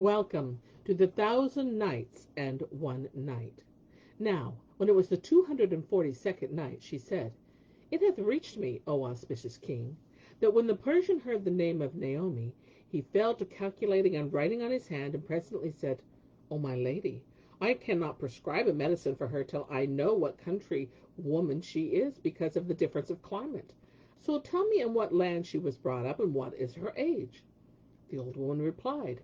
Welcome to the 1000 Nights and 1 Night. Now, when it was the 242nd night, she said, It hath reached me, O auspicious king, that when the Persian heard the name of Naomi, he fell to calculating and writing on his hand, and presently said, O my lady, I cannot prescribe a medicine for her till I know what country woman she is, because of the difference of climate. So tell me in what land she was brought up, and what is her age. The old woman replied,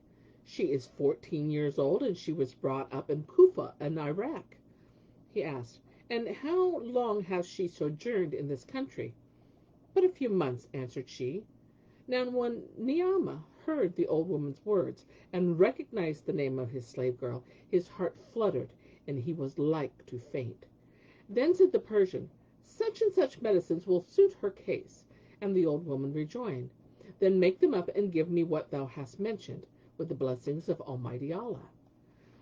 She is 14 years old, and she was brought up in Kufa in Iraq. He asked, And how long has she sojourned in this country? But a few months, answered she. Now when Ni'amah heard the old woman's words, and recognized the name of his slave girl, his heart fluttered, and he was like to faint. Then said the Persian, Such and such medicines will suit her case. And the old woman rejoined, Then make them up and give me what thou hast mentioned, with the blessings of Almighty Allah.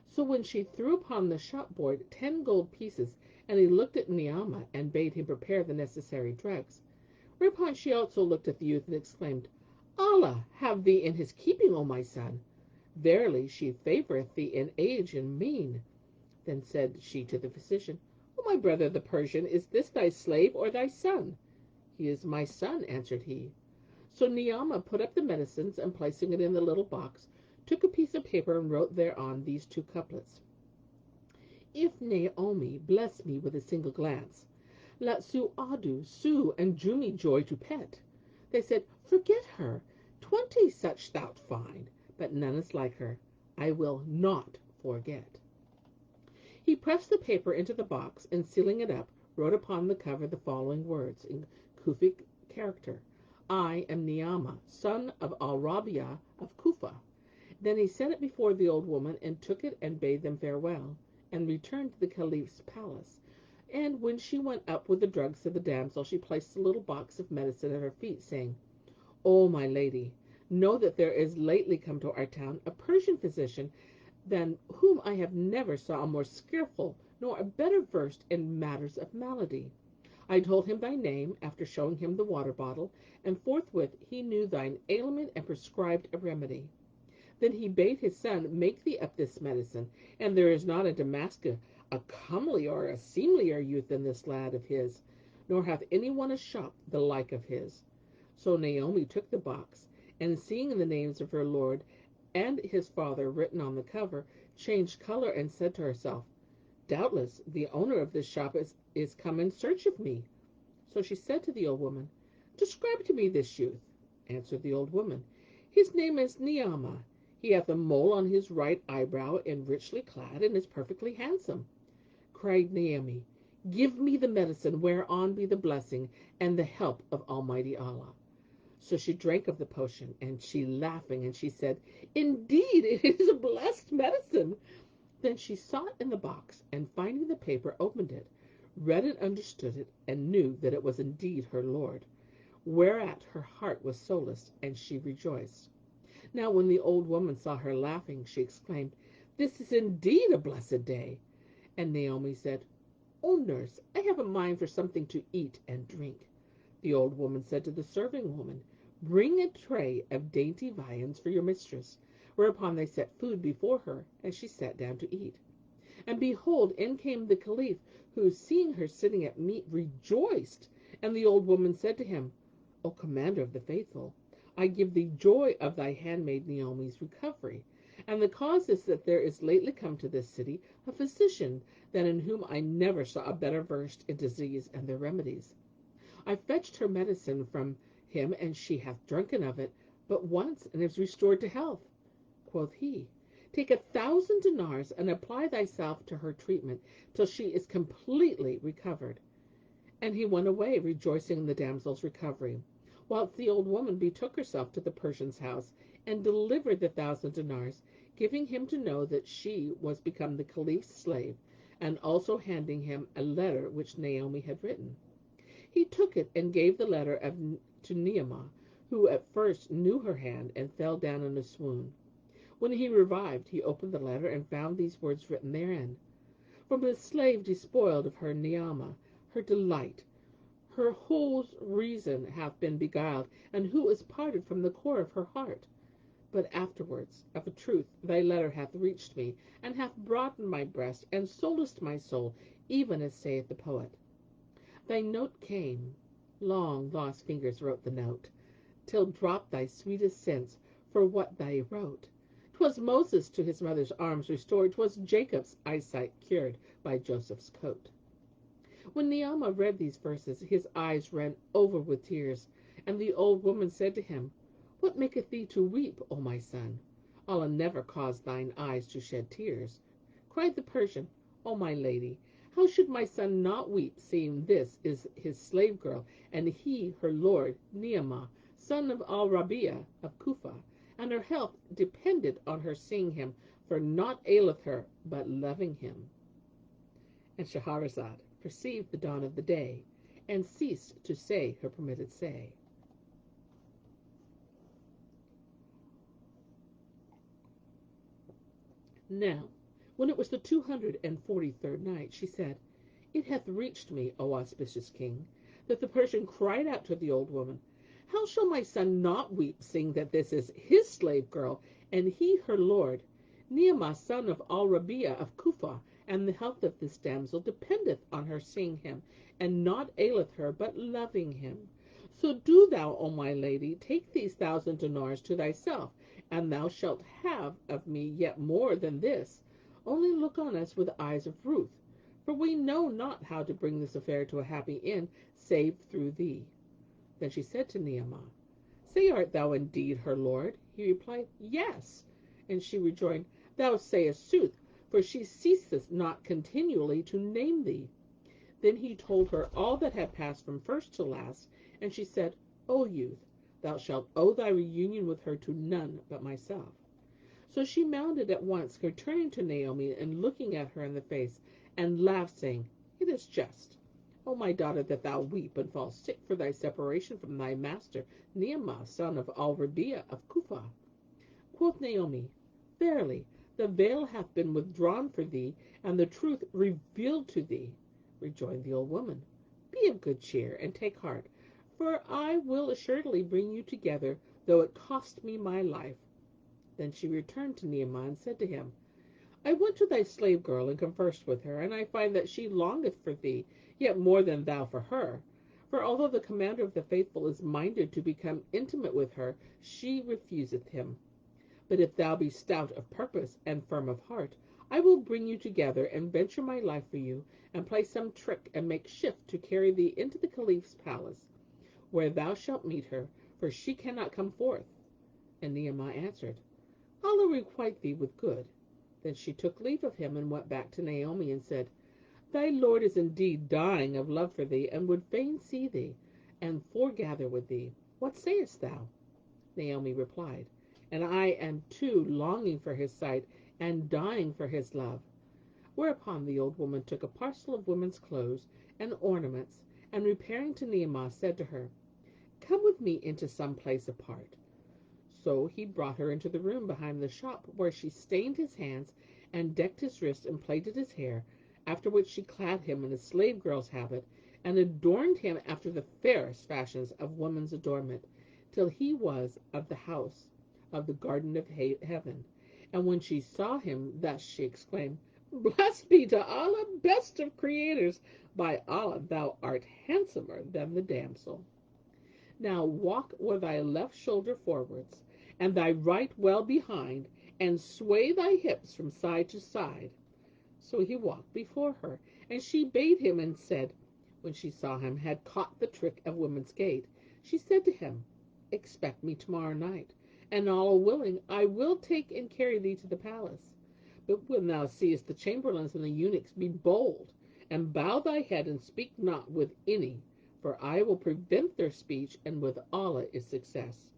So when she threw upon the shopboard 10 gold pieces, and he looked at Ni'amah and bade him prepare the necessary drugs, whereupon she also looked at the youth and exclaimed, Allah have thee in his keeping, O my son. Verily she favoureth thee in age and mien. Then said she to the physician, O my brother the Persian, is this thy slave or thy son? He is my son, answered he. So Ni'amah put up the medicines, and placing it in the little box, took a piece of paper and wrote thereon these 2 couplets. If Naomi bless me with a single glance, let Su'adu sue and Jumi joy to pet. They said, Forget her, 20 such thou'lt find, but none is like her. I will not forget. He pressed the paper into the box, and sealing it up, wrote upon the cover the following words in Kufic character: I am Ni'amah, son of al-Rabi'a of Kufa. Then he set it before the old woman, and took it and bade them farewell, and returned to the Caliph's palace. And when she went up with the drugs to the damsel, she placed the little box of medicine at her feet, saying, O my lady, know that there is lately come to our town a Persian physician than whom I have never saw a more skilful nor a better versed in matters of malady. I told him thy name, after showing him the water bottle, and forthwith he knew thine ailment and prescribed a remedy. Then he bade his son make thee up this medicine, and there is not in Damascus a comelier or a seemlier youth than this lad of his, nor hath any one a shop the like of his. So Naomi took the box, and seeing the names of her lord and his father written on the cover, changed color and said to herself, Doubtless the owner of this shop is come in search of me. So she said to the old woman, Describe to me this youth. Answered the old woman, His name is Ni'amah. He hath a mole on his right eyebrow, and richly clad, and is perfectly handsome. Cried Naomi, Give me the medicine whereon be the blessing and the help of Almighty Allah. So she drank of the potion, and she laughing, and she said, Indeed, it is a blessed medicine. Then she sought in the box, and finding the paper, opened it, read and understood it, and knew that it was indeed her lord. Whereat her heart was solaced, and she rejoiced. Now when the old woman saw her laughing, she exclaimed, This is indeed a blessed day. And Naomi said, O nurse, I have a mind for something to eat and drink. The old woman said to the serving woman, Bring a tray of dainty viands for your mistress. Whereupon they set food before her, and she sat down to eat. And behold, in came the Caliph, who, seeing her sitting at meat, rejoiced. And the old woman said to him, O commander of the faithful, I give thee joy of thy handmaid Naomi's recovery. And the cause is that there is lately come to this city a physician, than in whom I never saw a better versed in disease and their remedies. I fetched her medicine from him, and she hath drunken of it but once, and is restored to health. Quoth he, Take 1,000 dinars, and apply thyself to her treatment till she is completely recovered. And he went away, rejoicing in the damsel's recovery, whilst the old woman betook herself to the Persian's house, and delivered the 1,000 dinars, giving him to know that she was become the Caliph's slave, and also handing him a letter which Naomi had written. He took it, and gave the letter to Ni'amah, who at first knew her hand, and fell down in a swoon. When he revived, he opened the letter, and found these words written therein: From a slave despoiled of her Ni'amah, her delight, her whole reason hath been beguiled, and who is parted from the core of her heart. But afterwards, of a truth, thy letter hath reached me, and hath broadened my breast, and solaced my soul, even as saith the poet. Thy note came, long lost fingers wrote the note, till dropped thy sweetest sense for what thy wrote. 'Twas Moses to his mother's arms restored, 'twas Jacob's eyesight cured by Joseph's coat. When Naomi read these verses, his eyes ran over with tears, and the old woman said to him, What maketh thee to weep, O my son? Allah never caused thine eyes to shed tears. Cried the Persian, O my lady, how should my son not weep, seeing this is his slave girl, and he her lord, Naomi, son of al-Rabi'a of Kufa, and her health depended on her seeing him, for naught aileth her but loving him. And Shahrazad perceived the dawn of the day, and ceased to say her permitted say. Now, when it was the 243rd night, she said, It hath reached me, O auspicious king, that the Persian cried out to the old woman, How shall my son not weep, seeing that this is his slave girl, and he her lord, Naomi, son of al-Rabi'a of Kufa, and the health of this damsel dependeth on her seeing him, and naught aileth her but loving him. So do thou, O my lady, take these 1,000 dinars to thyself, and thou shalt have of me yet more than this. Only look on us with eyes of ruth, for we know not how to bring this affair to a happy end, save through thee. Then she said to Naomi, Say, art thou indeed her lord? He replied, Yes. And she rejoined, Thou sayest sooth, for she ceaseth not continually to name thee. Then he told her all that had passed from first to last, and she said, O youth, thou shalt owe thy reunion with her to none but myself. So she mounted at once, returning to Naomi and looking at her in the face, and laughed, saying, It is just, O my daughter, that thou weep and fall sick for thy separation from thy master, Naomi, son of al-Rabi'a of Kufa. Quoth Naomi, Verily, the veil hath been withdrawn for thee, and the truth revealed to thee. Rejoined the old woman, Be of good cheer, and take heart, for I will assuredly bring you together, though it cost me my life. Then she returned to Naomi and said to him, I went to thy slave girl and conversed with her, and I find that she longeth for thee, yet more than thou for her. For although the commander of the faithful is minded to become intimate with her, she refuseth him. But if thou be stout of purpose and firm of heart, I will bring you together and venture my life for you, and play some trick and make shift to carry thee into the Caliph's palace, where thou shalt meet her, for she cannot come forth. And Naomi answered, Allah requite thee with good. Then she took leave of him and went back to Naomi and said, Thy lord is indeed dying of love for thee, and would fain see thee, and foregather with thee. What sayest thou? Naomi replied, And I am too longing for his sight, and dying for his love. Whereupon the old woman took a parcel of women's clothes and ornaments, and repairing to Naomi, said to her, Come with me into some place apart. So he brought her into the room behind the shop, where she stained his hands, and decked his wrists, and plaited his hair, after which she clad him in a slave girl's habit, and adorned him after the fairest fashions of woman's adornment, till he was of the house of the garden of heaven. And when she saw him thus, she exclaimed, Blessed be to Allah, best of creators! By Allah, thou art handsomer than the damsel. Now walk with thy left shoulder forwards, and thy right well behind, and sway thy hips from side to side. So he walked before her, and she bade him, and said, when she saw him had caught the trick of woman's gait, she said to him, Expect me tomorrow night, and Allah willing, I will take and carry thee to the palace. But when thou seest the chamberlains and the eunuchs, be bold, and bow thy head, and speak not with any, for I will prevent their speech, and with Allah is success.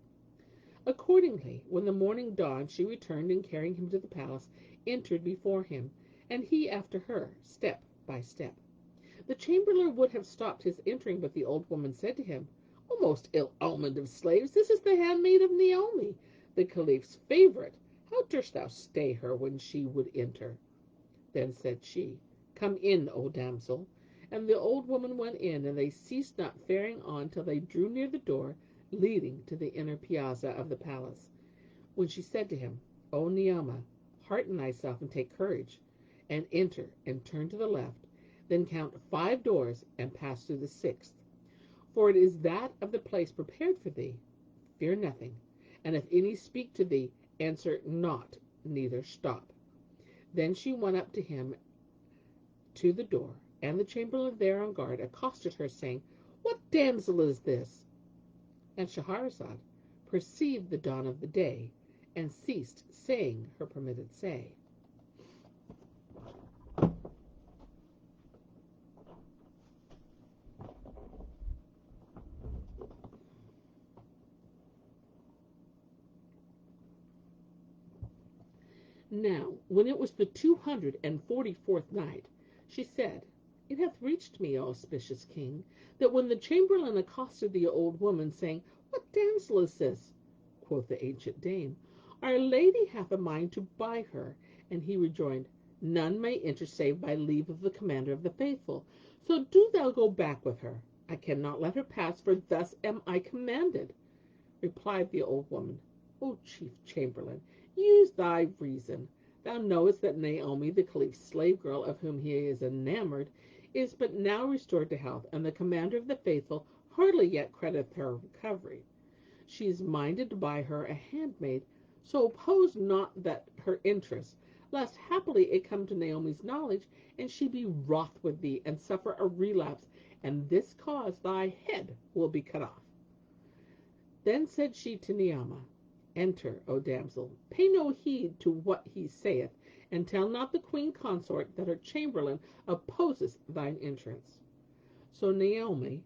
Accordingly, when the morning dawned, she returned, and carrying him to the palace, entered before him, and he after her, step by step. The chamberlain would have stopped his entering, but the old woman said to him, O most ill-omened of slaves, this is the handmaid of Naomi, the Caliph's favorite. How durst thou stay her when she would enter? Then said she, Come in, O damsel. And the old woman went in, and they ceased not faring on till they drew near the door leading to the inner piazza of the palace. when she said to him, O Naomi, hearten thyself and take courage, and enter, and turn to the left, then count 5 doors, and pass through the 6th. For it is that of the place prepared for thee. Fear nothing, and if any speak to thee, answer not, neither stop. Then she went up to him to the door, and the chamberlain there on guard accosted her, saying, What damsel is this? And Shahrazad perceived the dawn of the day, and ceased saying her permitted say. Now, when it was the 244th night, she said, It hath reached me, O auspicious king, that when the chamberlain accosted the old woman, saying, What damsel is this? Quoth the ancient dame, Our lady hath a mind to buy her. And he rejoined, None may enter save by leave of the commander of the faithful. So do thou go back with her. I cannot let her pass, for thus am I commanded. Replied the old woman, O chief chamberlain, use thy reason. Thou knowest that Naomi, the caliph's slave girl, of whom he is enamored, is but now restored to health, and the commander of the faithful hardly yet crediteth her recovery. She is minded to buy her a handmaid, so oppose not that her interest, lest haply it come to Naomi's knowledge, and she be wroth with thee, and suffer a relapse, and this cause thy head will be cut off. Then said she to Naomi, Enter, O damsel, pay no heed to what he saith, and tell not the queen consort that her chamberlain opposes thine entrance. So Naomi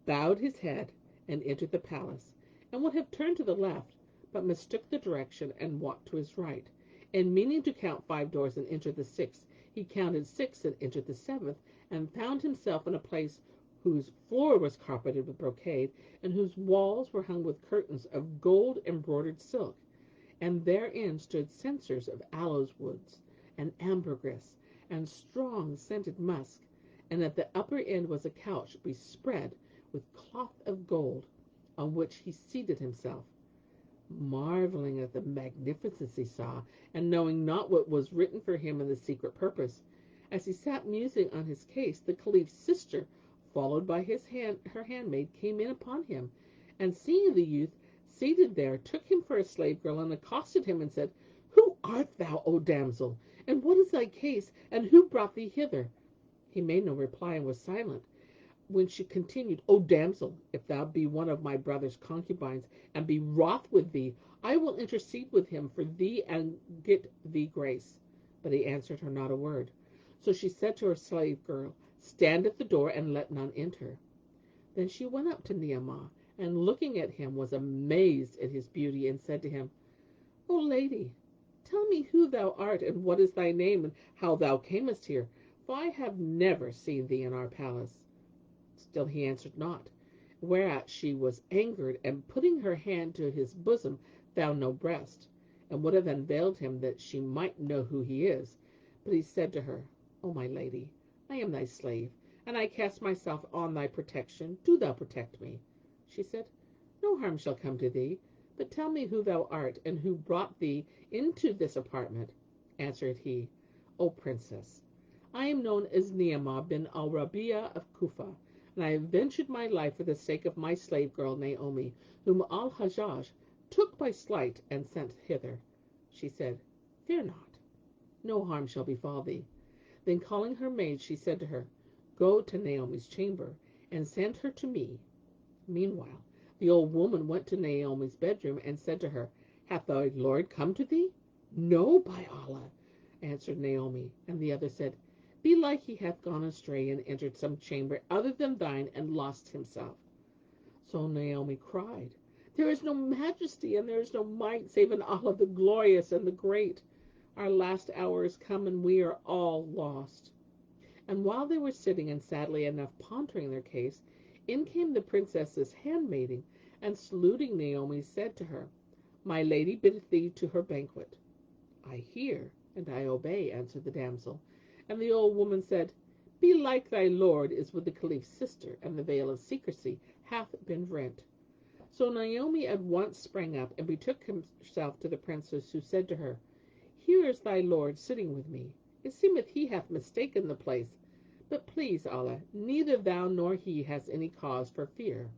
bowed his head and entered the palace, and would have turned to the left, but mistook the direction and walked to his right. And meaning to count 5 doors and enter the 6th, he counted 6 and entered the 7th, and found himself in a place whose floor was carpeted with brocade, and whose walls were hung with curtains of gold embroidered silk, and therein stood censers of aloes woods, and ambergris, and strong scented musk, and at the upper end was a couch bespread with cloth of gold, on which he seated himself. Marveling at the magnificence he saw, and knowing not what was written for him in the secret purpose, as he sat musing on his case, the caliph's sister, followed by her handmaid, came in upon him, and seeing the youth seated there, took him for a slave girl, and accosted him, and said, Who art thou, O damsel? And what is thy case? And who brought thee hither? He made no reply, and was silent. When she continued, O damsel, if thou be one of my brother's concubines, and be wroth with thee, I will intercede with him for thee, and get thee grace. But he answered her not a word. So she said to her slave girl, Stand at the door, and let none enter. Then she went up to Naomi, and looking at him, was amazed at his beauty, and said to him, O lady, tell me who thou art, and what is thy name, and how thou camest here, for I have never seen thee in our palace. Still he answered not, whereat she was angered, and putting her hand to his bosom, found no breast, and would have unveiled him that she might know who he is. But he said to her, O my lady, I am thy slave, and I cast myself on thy protection. Do thou protect me. She said, No harm shall come to thee, but tell me who thou art, and who brought thee into this apartment. Answered he, O princess, I am known as Naomi bin al-Rabi'a of Kufa, and I have ventured my life for the sake of my slave girl Naomi, whom al-Hajjaj took by sleight and sent hither. She said, Fear not, no harm shall befall thee. Then calling her maid, she said to her, Go to Naomi's chamber, and send her to me. Meanwhile, the old woman went to Naomi's bedroom, and said to her, Hath thy lord come to thee? No, by Allah, answered Naomi. And the other said, Belike he hath gone astray, and entered some chamber other than thine, and lost himself. So Naomi cried, There is no majesty, and there is no might, save in Allah the glorious and the great. Our last hour is come, and we are all lost. And while they were sitting, and sadly enough pondering their case, in came the princess's handmaiden, and saluting Naomi, said to her, My lady biddeth thee to her banquet. I hear, and I obey, answered the damsel. And the old woman said, Belike thy lord is with the caliph's sister, and the veil of secrecy hath been rent. So Naomi at once sprang up and betook himself to the princess, who said to her, Here is thy lord sitting with me. It seemeth he hath mistaken the place. But please Allah, neither thou nor he has any cause for fear.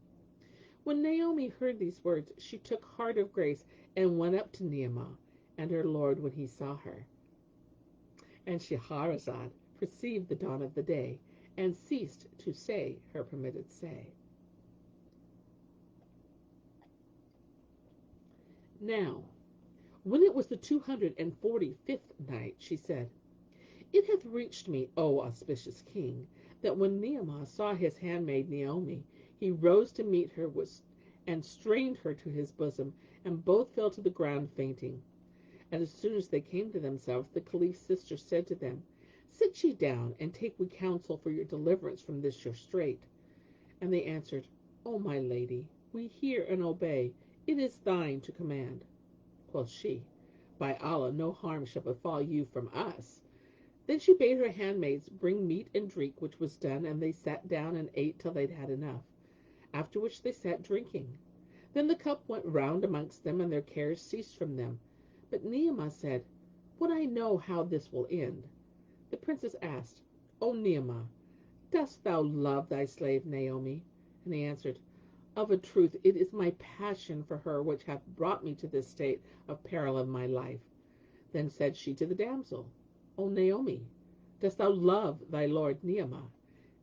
When Naomi heard these words, she took heart of grace and went up to Naamah and her lord when he saw her. And Shahrazad perceived the dawn of the day and ceased to say her permitted say. Now, when it was the 245th night, she said, It hath reached me, O auspicious king, that when Naamah saw his handmaid Naomi, he rose to meet her and strained her to his bosom, and both fell to the ground fainting. And as soon as they came to themselves, the Caliph's sister said to them, Sit ye down, and take we counsel for your deliverance from this your strait. And they answered, O my lady, we hear and obey. It is thine to command. Quoth she, By Allah, no harm shall befall you from us. Then she bade her handmaids bring meat and drink, which was done, and they sat down and ate till they'd had enough. After which they sat drinking. Then the cup went round amongst them, and their cares ceased from them. But Naamah said, Would I know how this will end? The princess asked, O Naamah, dost thou love thy slave Naomi? And he answered, Of a truth, it is my passion for her which hath brought me to this state of peril of my life. Then said she to the damsel, O Naomi, dost thou love thy lord Naamah?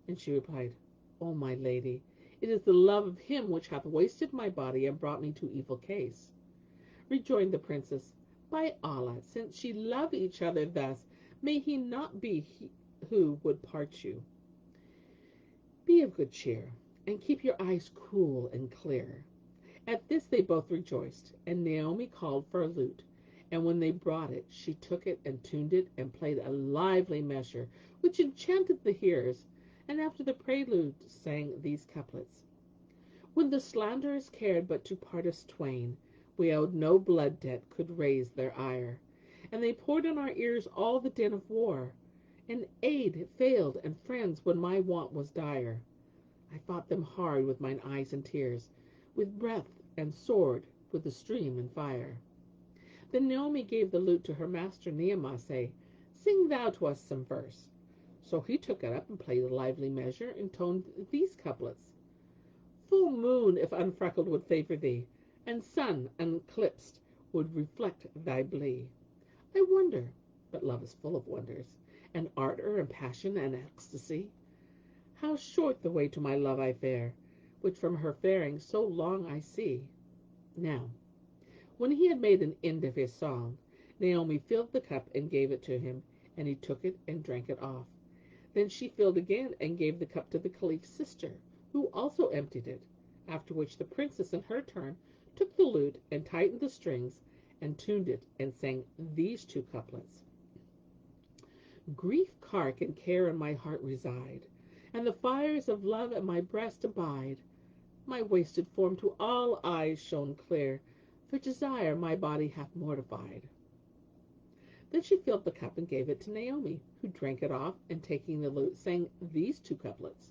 And she replied, O my lady, it is the love of him which hath wasted my body and brought me to evil case. Rejoined the princess, By Allah, since ye love each other thus, may he not be he who would part you. Be of good cheer, and keep your eyes cool and clear. At this they both rejoiced, and Naomi called for a lute. And when they brought it, she took it and tuned it and played a lively measure, which enchanted the hearers, and after the prelude sang these couplets. When the slanderers cared but to part us twain, we owed no blood debt could raise their ire, and they poured on our ears all the din of war, and aid failed and friends when my want was dire. I fought them hard with mine eyes and tears, with breath and sword, with the stream and fire. Then Naomi gave the lute to her master Naamah, say, Sing thou to us some verse. So he took it up and played a lively measure, and toned these couplets. Full moon, if unfreckled, would favor thee, and sun unclipsed would reflect thy blee. I wonder, but love is full of wonders, and ardor and passion and ecstasy. How short the way to my love I fare, which from her faring so long I see. Now, when he had made an end of his song, Naomi filled the cup and gave it to him, and he took it and drank it off. Then she filled again and gave the cup to the Caliph's sister, who also emptied it, after which the princess in her turn took the lute and tightened the strings and tuned it and sang these two couplets. Grief cark and care in my heart reside, and the fires of love at my breast abide. My wasted form to all eyes shone clear, for desire my body hath mortified. Then she filled the cup and gave it to Naomi, who drank it off, and taking the lute sang these two couplets.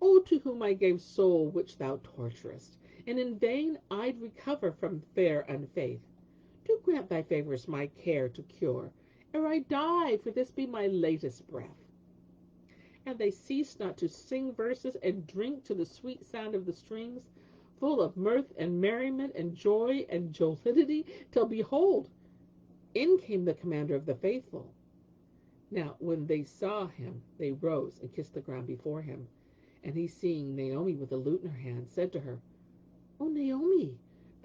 O to whom I gave soul which thou torturest, and in vain I'd recover from fair unfaith, do grant thy favours my care to cure, ere I die, for this be my latest breath. And they ceased not to sing verses and drink to the sweet sound of the strings, full of mirth and merriment and joy and jollity, till behold, in came the commander of the faithful. Now when they saw him, they rose and kissed the ground before him. And he, seeing Naomi with a lute in her hand, said to her, O Naomi,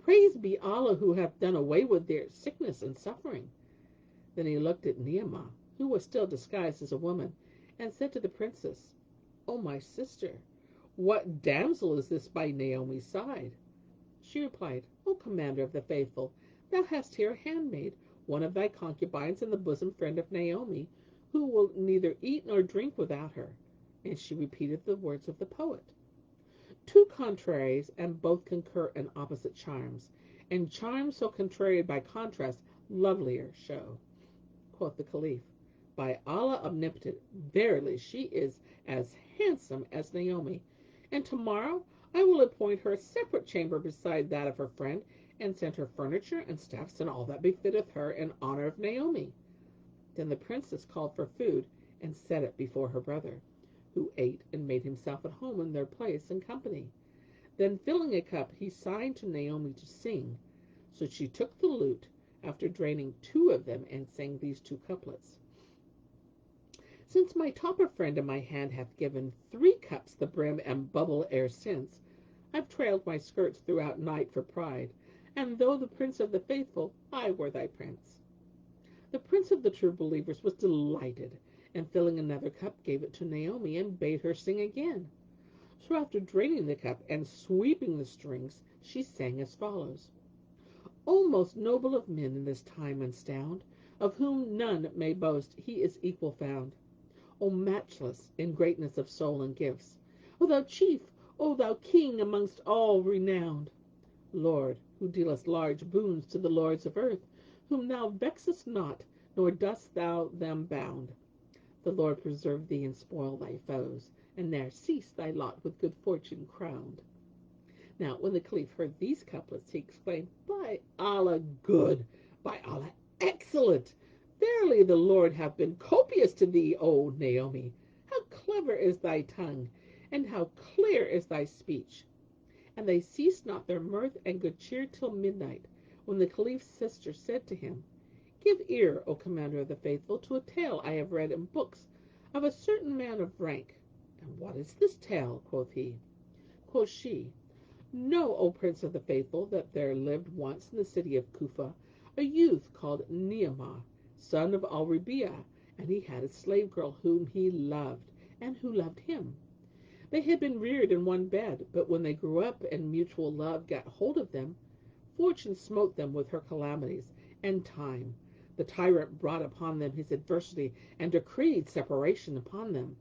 praised be Allah who hath done away with their sickness and suffering. Then he looked at Naamah, who was still disguised as a woman, and said to the princess, O my sister, what damsel is this by Naomi's side? She replied, O commander of the faithful, thou hast here a handmaid, one of thy concubines and the bosom friend of Naomi, who will neither eat nor drink without her. And she repeated the words of the poet. Two contraries, and both concur in opposite charms, and charms so contraried by contrast lovelier show. Quoth the Caliph, By Allah omnipotent, verily she is as handsome as Naomi, and tomorrow I will appoint her a separate chamber beside that of her friend, and send her furniture and stuffs and all that befitteth her in honor of Naomi. Then the princess called for food and set it before her brother, who ate and made himself at home in their place and company. Then filling a cup, he signed to Naomi to sing. So she took the lute, after draining two of them, and sang these two couplets. Since my topper friend in my hand hath given 3 cups the brim and bubble ere since, I've trailed my skirts throughout night for pride, and though the prince of the faithful, I were thy prince. The prince of the true believers was delighted, and filling another cup, gave it to Naomi, and bade her sing again. So after draining the cup and sweeping the strings, she sang as follows. O most noble of men in this time unstound, of whom none may boast, he is equal found. O matchless in greatness of soul and gifts, O thou chief, O thou king amongst all renowned. Lord, who dealest large boons to the lords of earth, whom thou vexest not, nor dost thou them bound. The Lord preserve thee and spoil thy foes, and ne'er cease thy lot with good fortune crowned. Now, when the caliph heard these couplets, he exclaimed, By Allah, good! By Allah, excellent! Verily the Lord hath been copious to thee, O Naomi. How clever is thy tongue, and how clear is thy speech. And they ceased not their mirth and good cheer till midnight, when the caliph's sister said to him, Give ear, O commander of the faithful, to a tale I have read in books of a certain man of rank. And what is this tale? Quoth he. Quoth she, Know, O prince of the faithful, that there lived once in the city of Kufa a youth called Naomi, son of al-Rabi'a, and he had a slave girl whom he loved, and who loved him. They had been reared in one bed, but when they grew up and mutual love got hold of them, fortune smote them with her calamities, and time, the tyrant, brought upon them his adversity and decreed separation upon them.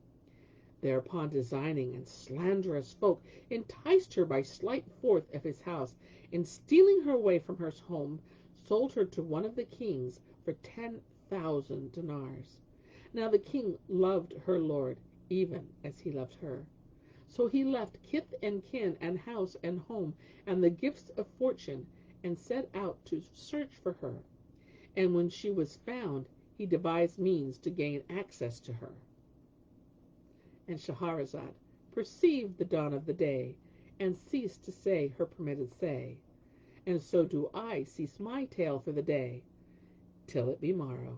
Thereupon designing and slanderous folk enticed her by sleight forth of his house, and stealing her away from her home, sold her to one of the kings for 10,000 dinars. Now the king loved her lord, even as he loved her. So he left kith and kin and house and home and the gifts of fortune, and set out to search for her. And when she was found, he devised means to gain access to her. And Shahrazad perceived the dawn of the day, and ceased to say her permitted say. And so do I cease my tale for the day, till it be morrow.